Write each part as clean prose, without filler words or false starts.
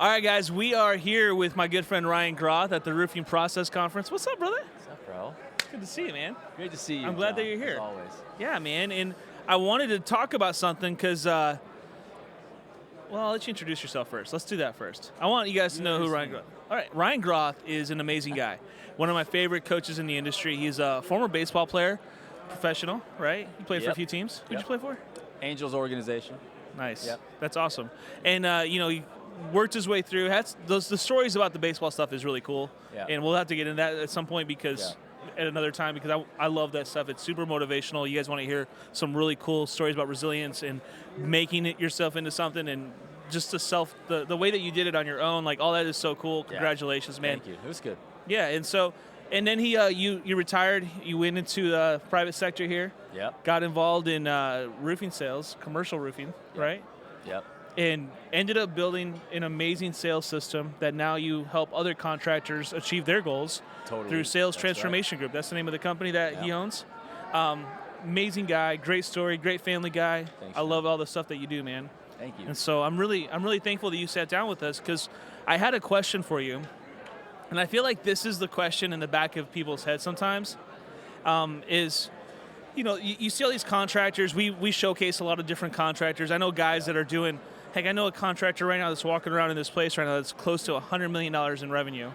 All right, guys, we are here with my good friend Ryan Groth at the Roofing Process Conference. What's up, brother? What's up, bro? Good to see you, man. Great to see you. I'm glad John, that you're here. As always. Yeah, man, and I wanted to talk about something because, well, I'll let you introduce yourself first. Let's do that first. I want you guys to know who Ryan Groth. All right, Ryan Groth is an amazing guy. One of my favorite coaches in the industry. He's a former baseball player, professional, right? You played for a few teams. Who'd you play for? Angels organization. Nice. Yep. That's awesome. And, he worked his way through. The stories about the baseball stuff is really cool. Yeah. And we'll have to get into that at some point because at another time because I love that stuff. It's super motivational. You guys want to hear some really cool stories about resilience and making it yourself into something and just the way that you did it on your own, like all that is so cool. Congratulations, man. Thank you. It was good. Yeah, and then you retired. You went into the private sector here. Yep. Got involved in roofing sales, commercial roofing, right? Yep. And ended up building an amazing sales system that now you help other contractors achieve their goals through Sales Transformation Group. That's the name of the company that he owns. Amazing guy, great story, great family guy. Thanks, I love all the stuff that you do, man. Thank you. And so I'm really thankful that you sat down with us because I had a question for you, and I feel like this is the question in the back of people's heads sometimes. You see all these contractors. We showcase a lot of different contractors. I know guys that are doing. Heck, I know a contractor right now that's walking around in this place right now that's close to $100 million in revenue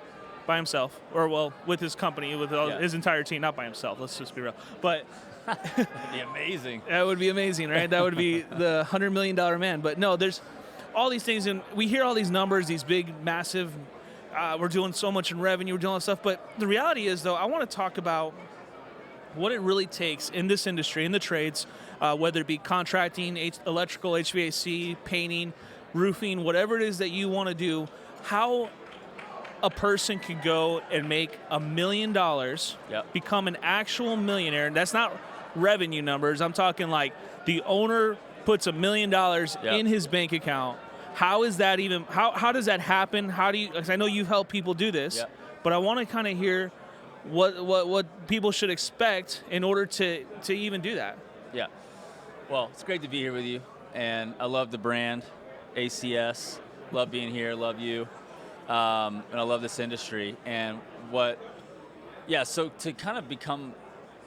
by himself, or well, with his company, with his entire team, not by himself. Let's just be real. But that'd be amazing. That would be amazing, right? That would be the $100 million man. But no, there's all these things, and we hear all these numbers, these big, massive. We're doing so much in revenue, we're doing all this stuff. But the reality is, though, I want to talk about what it really takes in this industry, in the trades, whether it be contracting, electrical, HVAC, painting, roofing, whatever it is that you want to do, how a person could go and make $1 million, become an actual millionaire. And that's not revenue numbers. I'm talking like the owner puts $1 million in his bank account. How is that even, how does that happen? How do you, because I know you've helped people do this, but I want to kind of hear what people should expect in order to even do that. Yeah. Well, it's great to be here with you, and I love the brand, ACS. Love being here, love you, and I love this industry. And so to kind of become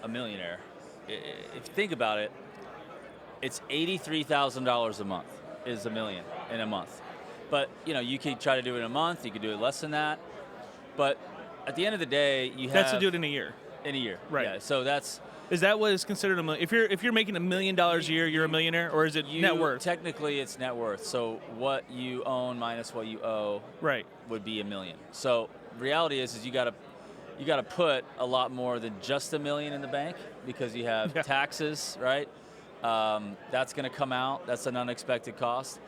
a millionaire, if you think about it, it's $83,000 a month is $1 million in a month. But, you could try to do it in a month, you could do it less than that, but at the end of the day, you have... That's to do it in a year. In a year, right. Yeah, so that's... Is that what is considered a million? If you're making $1 million a year, you're a millionaire, or is it net worth? Technically, it's net worth. So what you own minus what you owe would be $1 million. So reality is you got to put a lot more than just $1 million in the bank because you have taxes, right? That's going to come out. That's an unexpected cost.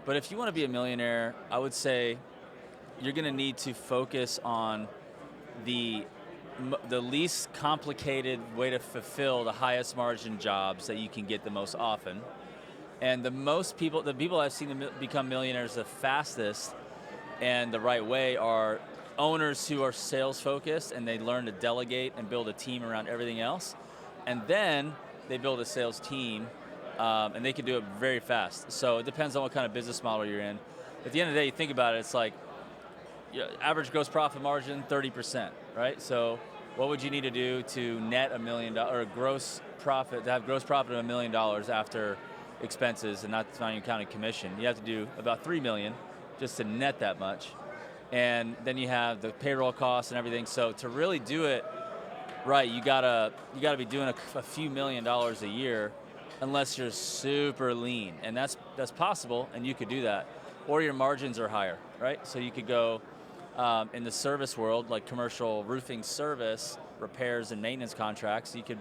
But if you want to be a millionaire, I would say you're going to need to focus on the least complicated way to fulfill the highest margin jobs that you can get the most often. And the people I've seen become millionaires the fastest and the right way are owners who are sales focused and they learn to delegate and build a team around everything else. And then they build a sales team and they can do it very fast. So it depends on what kind of business model you're in. At the end of the day, you think about it, it's like, average gross profit margin, 30%, right? So what would you need to do to net $1 million or to have gross profit of $1 million after expenses and not even counting commission? You have to do about $3 million just to net that much. And then you have the payroll costs and everything. So to really do it right, you gotta be doing a few $1 million a year unless you're super lean. And that's possible, and you could do that. Or your margins are higher, right? So you could go in the service world, like commercial roofing service, repairs and maintenance contracts, you could,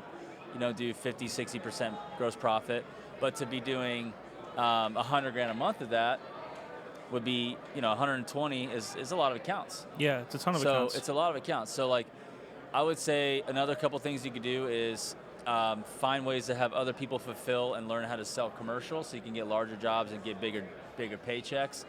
do 50, 60% gross profit. But to be doing $100,000 a month of that would be, 120 is a lot of accounts. Yeah, it's a ton of accounts. So it's a lot of accounts. So like, I would say another couple things you could do is find ways to have other people fulfill and learn how to sell commercial so you can get larger jobs and get bigger paychecks.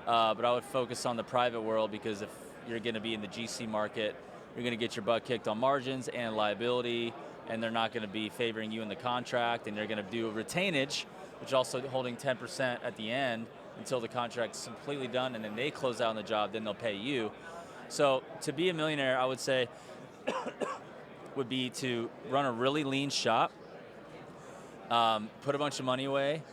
But I would focus on the private world because if you're going to be in the GC market, you're going to get your butt kicked on margins and liability, and they're not going to be favoring you in the contract, and they're going to do a retainage, which is also holding 10% at the end until the contract's completely done, and then they close out on the job, then they'll pay you. So to be a millionaire, I would say, would be to run a really lean shop, put a bunch of money away,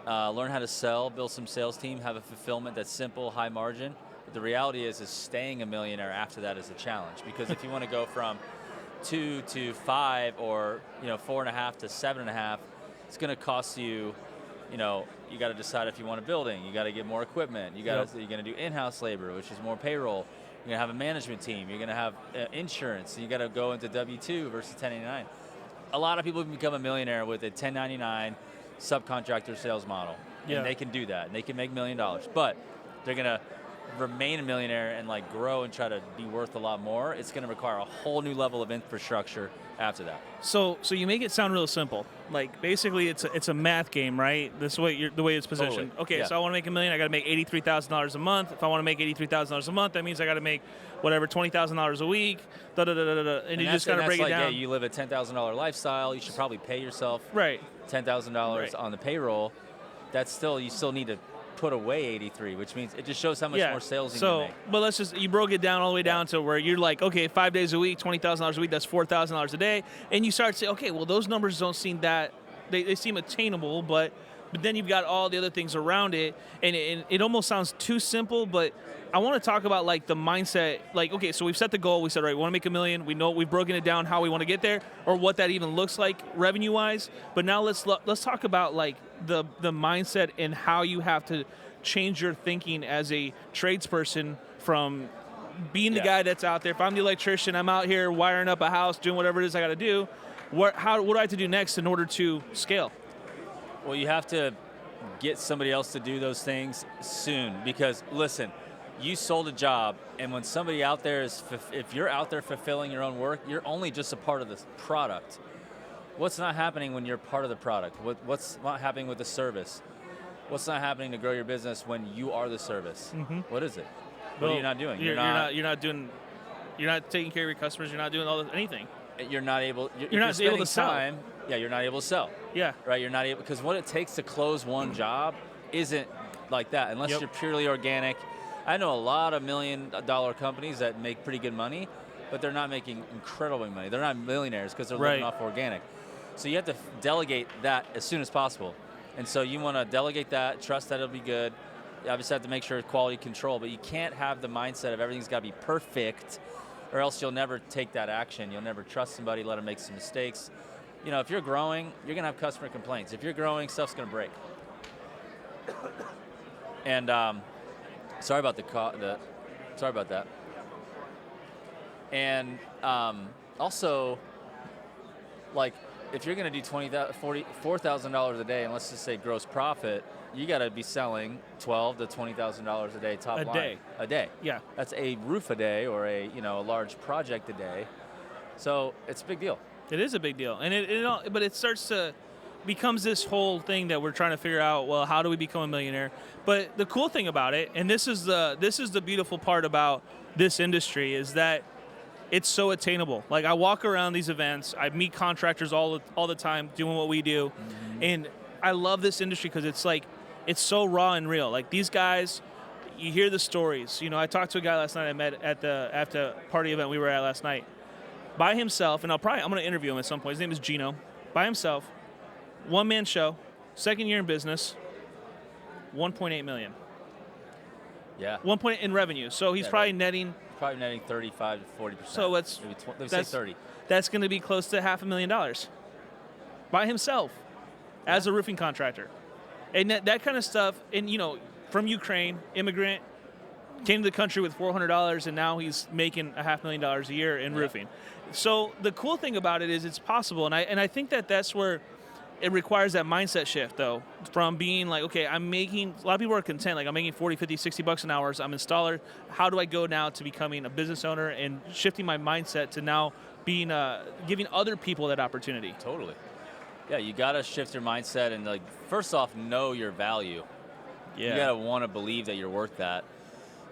learn how to sell, build some sales team, have a fulfillment that's simple, high margin. But the reality is staying a millionaire after that is a challenge, because if you want to go from 2 to 5 or 4.5 to 7.5, it's going to cost you. You got to decide if you want a building. You got to get more equipment. You're going to do in-house labor, which is more payroll. You're going to have a management team. You're going to have insurance. You got to go into W-2 versus 1099. A lot of people can become a millionaire with a 1099 subcontractor sales model, and they can do that, and they can make $1 million. But they're going to remain a millionaire and grow and try to be worth a lot more. It's going to require a whole new level of infrastructure after that. So you make it sound real simple. Basically, it's a math game, right? This way, the way it's positioned. Totally. Okay, so I want to make $1 million. I got to make $83,000 a month. If I want to make $83,000 a month, that means I got to make whatever $20,000 a week. And you just got to break it down. Yeah, you live a $10,000 lifestyle. You should probably pay yourself $10,000 on the payroll. You still need to put away 83, which means it just shows how much more sales you can make. But you broke it down all the way down to where you're okay, 5 days a week, $20,000 a week, that's $4,000 a day, and you start to say, okay, well, those numbers don't seem that, they seem attainable, but then you've got all the other things around it, and it almost sounds too simple, but I want to talk about the mindset. Okay, so we've set the goal. We said, right, we want to make $1 million. We know we've broken it down how we want to get there, or what that even looks like revenue-wise. But now let's talk about the mindset and how you have to change your thinking as a tradesperson from being the guy that's out there. If I'm the electrician, I'm out here wiring up a house, doing whatever it is I got to do. What do I have to do next in order to scale? Well, you have to get somebody else to do those things soon, because listen, you sold a job, and when somebody out there if you're out there fulfilling your own work, you're only just a part of the product. What's not happening when you're part of the product? What's not happening with the service? What's not happening to grow your business when you are the service? Mm-hmm. What is it? What are you not doing? You're not taking care of your customers. You're not doing anything. You're not able. You're not able to sell. Yeah, you're not able to sell. Yeah. Right. You're not able, because what it takes to close one job isn't like that unless you're purely organic. I know a lot of $1 million companies that make pretty good money, but they're not making incredible money. They're not millionaires because they're living off organic. So you have to delegate that as soon as possible. And so you want to delegate that, trust that it'll be good. You obviously have to make sure it's quality control, but you can't have the mindset of everything's got to be perfect, or else you'll never take that action. You'll never trust somebody, let them make some mistakes. If you're growing, you're going to have customer complaints. If you're growing, stuff's going to break. And sorry about that. And also, if you're going to do $4,000 a day, and let's just say gross profit, you got to be selling $12,000 to $20,000 a day top line. A day. Yeah. That's a roof a day, or a large project a day. So it's a big deal. It is a big deal, and but it starts to becomes this whole thing that we're trying to figure out. Well, how do we become a millionaire? But the cool thing about it, and this is the beautiful part about this industry, is that it's so attainable. I walk around these events, I meet contractors all the time doing what we do, mm-hmm. and I love this industry because it's so raw and real. These guys, you hear the stories. I talked to a guy last night I met at the party event we were at last night, by himself, and I'm going to interview him at some point. His name is Gino. By himself, one-man show, second year in business, $1.8 million. Yeah. 1 point in revenue. So he's probably netting 35 to 40%. So let's say 30. That's going to be close to $500,000 by himself as a roofing contractor. And that kind of stuff, and from Ukraine, immigrant, came to the country with $400, and now he's making $500,000 a year in roofing. So the cool thing about it is it's possible, and I think that's where it requires that mindset shift, though, from being okay, a lot of people are content, I'm making 40, 50, 60 bucks an hour, I'm an installer. How do I go now to becoming a business owner and shifting my mindset to now being giving other people that opportunity? Totally. Yeah, you got to shift your mindset and first off, know your value. Yeah. You got to want to believe that you're worth that.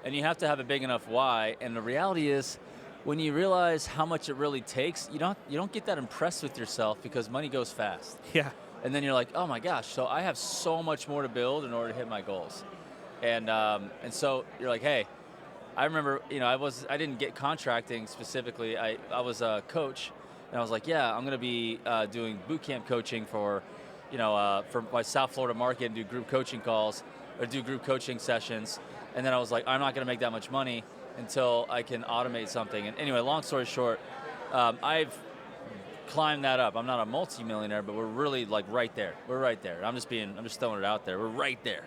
And you have to have a big enough why. And the reality is, when you realize how much it really takes, you don't get that impressed with yourself, because money goes fast. Yeah. And then you're like, oh my gosh, so I have so much more to build in order to hit my goals. And so you're like, hey, I remember, I didn't get contracting specifically. I was a coach, and I was like, yeah, I'm going to be doing boot camp coaching for my South Florida market, and do group coaching calls or do group coaching sessions. And then I was like, I'm not going to make that much money until I can automate something. And anyway, long story short, I've climbed that up. I'm not a multi-millionaire, but we're really like right there. We're right there. I'm just throwing it out there. We're right there.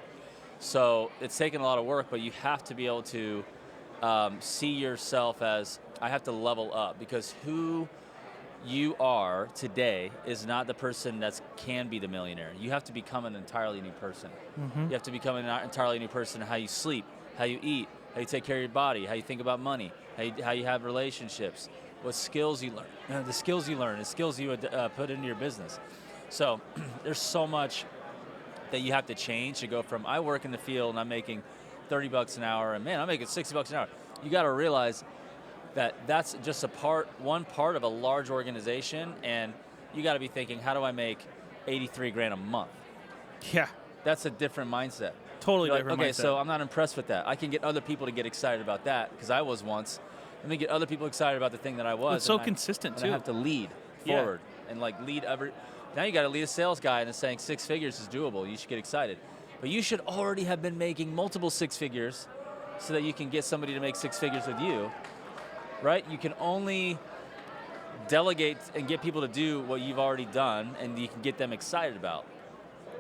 So it's taken a lot of work, but you have to be able to see yourself as, I have to level up, because who you are today is not the person that can be the millionaire. You have to become an entirely new person. Mm-hmm. You have to become an entirely new person in how you sleep, how you eat, how you take care of your body, how you think about money, how you have relationships, what skills you learn, the skills you put into your business. So there's so much that you have to change to go from, I work in the field and I'm making $30 an hour, and man, I'm making $60 an hour. You got to realize that that's just one part of a large organization, and you got to be thinking, how do I make 83 grand a month? Yeah. That's a different mindset. Totally different mindset. Okay, so I'm not impressed with that. I can get other people to get excited about that, because I was once. Let me get other people excited about the thing that I was. It's so consistent, too. I have to lead forward and lead every. Now you got to lead a sales guy and saying 6 figures is doable. You should get excited. But you should already have been making multiple 6 figures so that you can get somebody to make 6 figures with you. Right? You can only delegate and get people to do what you've already done, and you can get them excited about.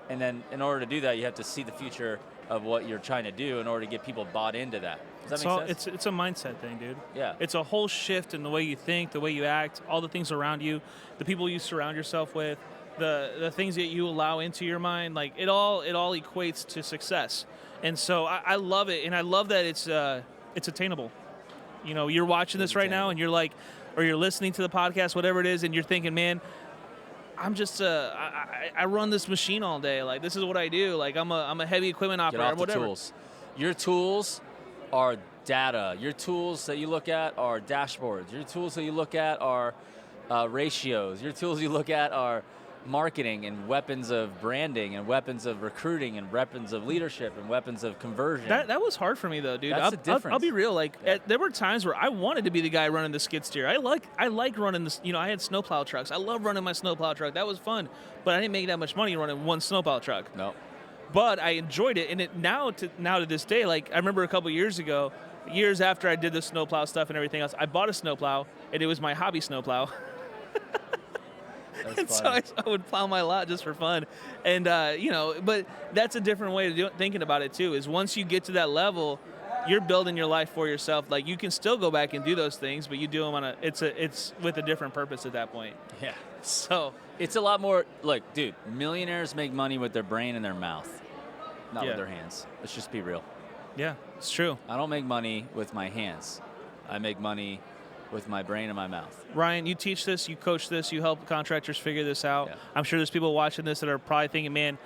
And then in order to do that, you have to see the future of what you're trying to do in order to get people bought into that. Does that make sense? It's a mindset thing, dude. Yeah. It's a whole shift in the way you think, the way you act, all the things around you, the people you surround yourself with, the things that you allow into your mind. Like it all equates to success. And so I love it, and I love that it's attainable. You're watching this right now, and you're like, or you're listening to the podcast, whatever it is, and you're thinking, man, I'm just I run this machine all day. Like this is what I do. Like I'm a heavy equipment operator. Get off the tools. Your tools are data. Your tools that you look at are dashboards. Your tools that you look at are ratios. Your tools you look at are marketing and weapons of branding and weapons of recruiting and weapons of leadership and weapons of conversion. That was hard for me though, dude. That's the difference. I'll be real. Like there were times where I wanted to be the guy running the skid steer. I like running this. I had snowplow trucks. I love running my snowplow truck. That was fun, but I didn't make that much money running one snowplow truck. No. But I enjoyed it, and it now to this day. Like I remember a couple years ago, years after I did the snowplow stuff and everything else, I bought a snowplow, and it was my hobby snowplow. And so I would plow my lot just for fun, and but that's a different way of thinking about it too. Is once you get to that level, you're building your life for yourself. Like you can still go back and do those things, but you do them it's with a different purpose at that point. Yeah. So it's a lot more. Look, dude, millionaires make money with their brain and their mouth, not with their hands. Let's just be real. Yeah, it's true. I don't make money with my hands. I make money with my brain and my mouth. Ryan, you teach this, you coach this, you help contractors figure this out. Yeah. I'm sure there's people watching this that are probably thinking, man,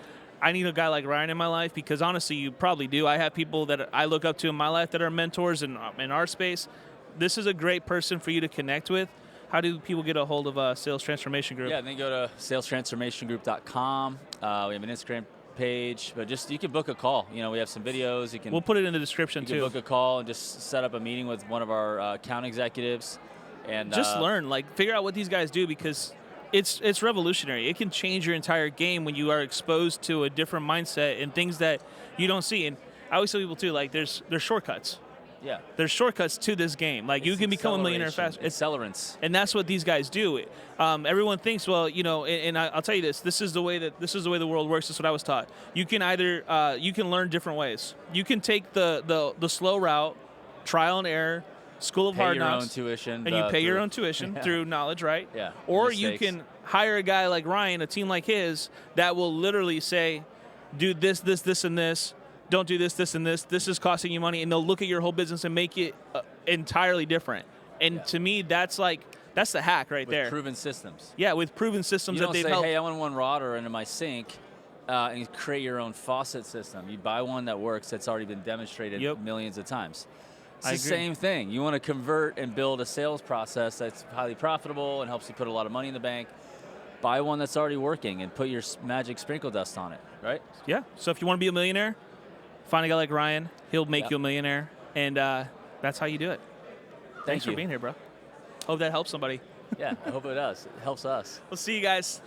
I need a guy like Ryan in my life, because honestly, you probably do. I have people that I look up to in my life that are mentors in our space. This is a great person for you to connect with. How do people get a hold of Sales Transformation Group? Yeah, then go to salestransformationgroup.com. We have an Instagram page, but just you can book a call. We have some videos. We'll put it in the description too. You can book a call and just set up a meeting with one of our account executives, and just learn, figure out what these guys do, because it's revolutionary. It can change your entire game when you are exposed to a different mindset and things that you don't see. And I always tell people too, there's shortcuts. Yeah. There's shortcuts to this game. You can become a millionaire fast. Accelerants. And that's what these guys do. Everyone thinks, well, and I'll tell you this. This is the way the world works. This is what I was taught. You can either you can learn different ways. You can take the slow route, trial and error, school of hard knocks, your own tuition, and you pay your own tuition through knowledge, right? Yeah. Or mistakes. you can hire a guy like Ryan, a team like his, that will literally say, do this, this, this, and this. Don't do this, this, and this. This is costing you money, and they'll look at your whole business and make it entirely different. And to me, that's the hack right there. With proven systems. Yeah, with proven systems that they've helped. You don't say, hey, I want one water into my sink, and you create your own faucet system. You buy one that works, that's already been demonstrated millions of times. It's the same thing. You want to convert and build a sales process that's highly profitable and helps you put a lot of money in the bank. Buy one that's already working and put your magic sprinkle dust on it, right? Yeah. So if you want to be a millionaire, Find a guy like Ryan. He'll make you a millionaire. And that's how you do it. Thanks for being here, bro. Hope that helps somebody. Yeah, I hope it does. It helps us. We'll see you guys.